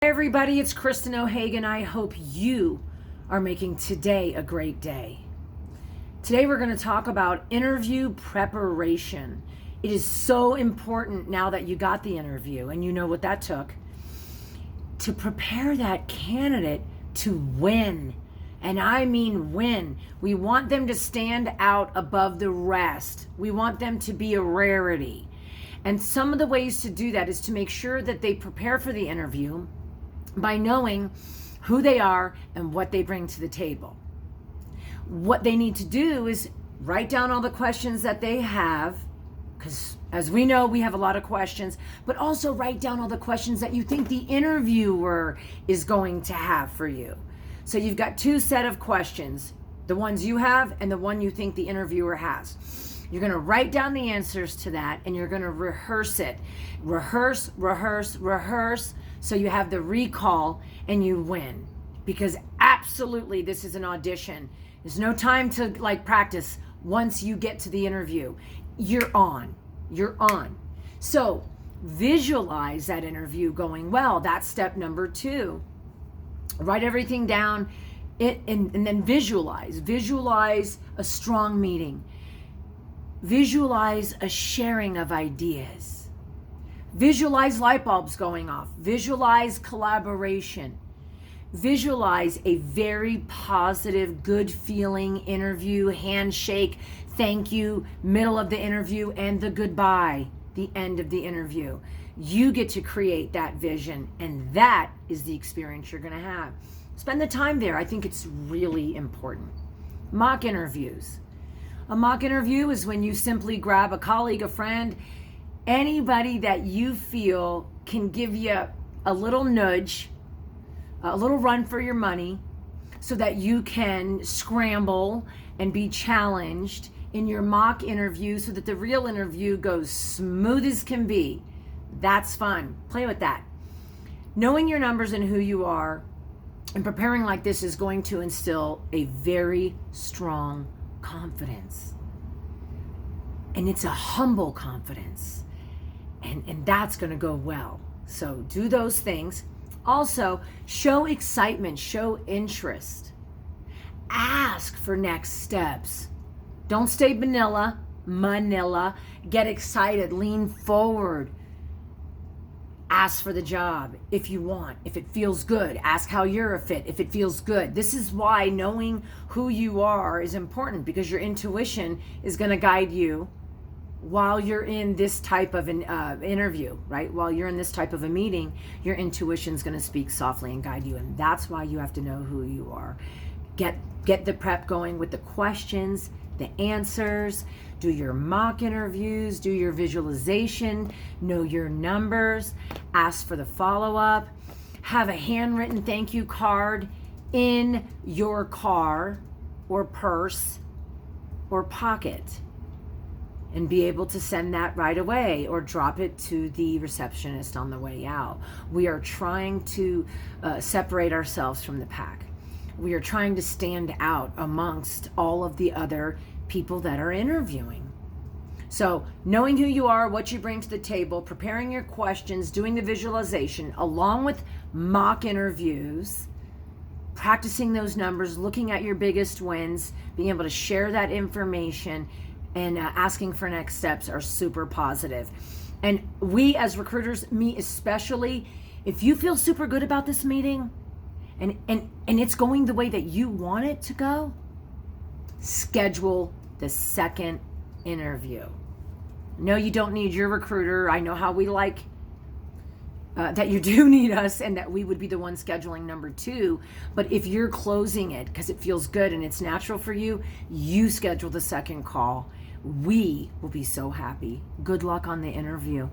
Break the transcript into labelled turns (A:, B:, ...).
A: Hey everybody, it's Kristen O'Hagan. I hope you are making today a great day. Today we're going to talk about interview preparation. It is so important now that you got the interview and you know what that took to prepare that candidate to win. And I mean win. We want them to stand out above the rest. We want them to be a rarity. And some of the ways to do that is to make sure that they prepare for the interview by knowing who they are and what they bring to the table. What they need to do is write down all the questions that they have, because as we know, we have a lot of questions, but also write down all the questions that you think the interviewer is going to have for you. So you've got two set of questions, the ones you have and the one you think the interviewer has. You're going to write down the answers to that and you're going to rehearse it. Rehearse, so you have the recall and you win. Because absolutely this is an audition. There's no time to practice. Once you get to the interview, you're on. So visualize that interview going well. That's step number 2. Write everything down and then visualize. Visualize a strong meeting. Visualize a sharing of ideas. Visualize light bulbs going off. Visualize collaboration. Visualize a very positive, good feeling interview, handshake, thank you, middle of the interview, and the goodbye, the end of the interview. You get to create that vision, and that is the experience you're going to have. Spend the time there. I think it's really important. Mock interviews. A mock interview is when you simply grab a colleague, a friend, anybody that you feel can give you a little nudge, a little run for your money, so that you can scramble and be challenged in your mock interview so that the real interview goes smooth as can be. That's fun. Play with that. Knowing your numbers and who you are and preparing like this is going to instill a very strong confidence. And it's a humble confidence. And that's going to go well. So do those things. Also, show excitement, show interest. Ask for next steps. Don't stay manila. Get excited, lean forward. Ask for the job if you want, if it feels good. Ask how you're a fit, if it feels good. This is why knowing who you are is important, because your intuition is going to guide you while you're in this type of an interview, right? While you're in this type of a meeting, your intuition's going to speak softly and guide you. And that's why you have to know who you are. Get the prep going with the questions, the answers, do your mock interviews, do your visualization, know your numbers, ask for the follow-up, have a handwritten thank you card in your car or purse or pocket, and be able to send that right away or drop it to the receptionist on the way out. We are trying to separate ourselves from the pack. We are trying to stand out amongst all of the other people that are interviewing. So knowing who you are, what you bring to the table, preparing your questions, doing the visualization, along with mock interviews, practicing those numbers, looking at your biggest wins, being able to share that information, and asking for next steps are super positive. And we as recruiters, me especially, if you feel super good about this meeting and it's going the way that you want it to go, schedule the second interview. No, you don't need your recruiter. I know how we like that you do need us and that we would be the one scheduling number 2. But if you're closing it because it feels good and it's natural for you, you schedule the second call. We will be so happy. Good luck on the interview.